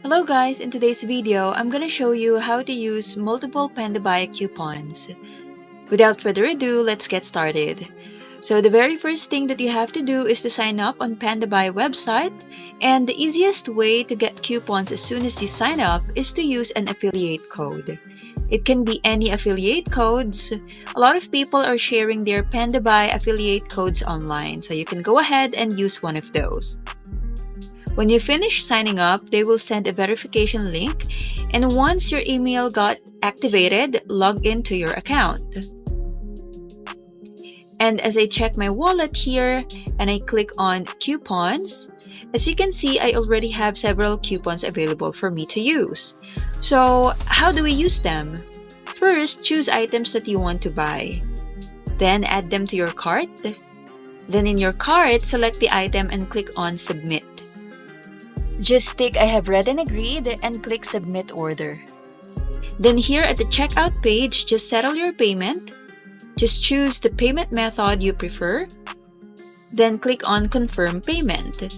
Hello guys, in today's video, I'm gonna show you how to use multiple Pandabuy coupons. Without further ado, let's get started. So the very first thing that you have to do is to sign up on Pandabuy website, and the easiest way to get coupons as soon as you sign up is to use an affiliate code. It can be any affiliate codes. A lot of people are sharing their Pandabuy affiliate codes online, so you can go ahead and use one of those. When you finish signing up, they will send a verification link, and once your email got activated, log into your account. And as I check my wallet here and I click on coupons, as you can see, I already have several coupons available for me to use. So how do we use them? First, choose items that you want to buy. Then add them to your cart. Then in your cart, select the item and click on submit. Just tick I have read and agreed and click submit order. Then here at the checkout page, just settle your payment. Just choose the payment method you prefer. Then click on confirm payment.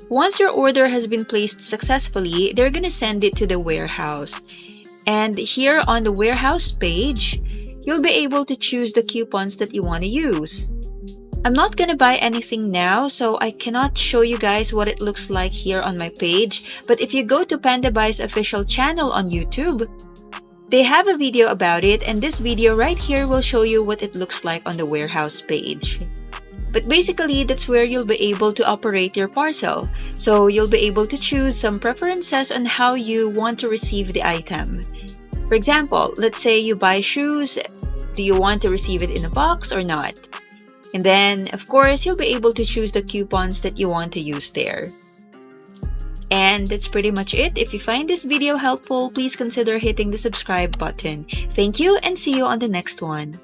Once your order has been placed successfully, they're gonna send it to the warehouse. And here on the warehouse page, you'll be able to choose the coupons that you want to use. I'm not gonna buy anything now, so I cannot show you guys what it looks like here on my page, but if you go to Pandabuy's official channel on YouTube, they have a video about it, and this video right here will show you what it looks like on the warehouse page. But basically, that's where you'll be able to operate your parcel. So you'll be able to choose some preferences on how you want to receive the item. For example, let's say you buy shoes. Do you want to receive it in a box or not? And then, of course, you'll be able to choose the coupons that you want to use there. And that's pretty much it. If you find this video helpful, please consider hitting the subscribe button. Thank you and see you on the next one.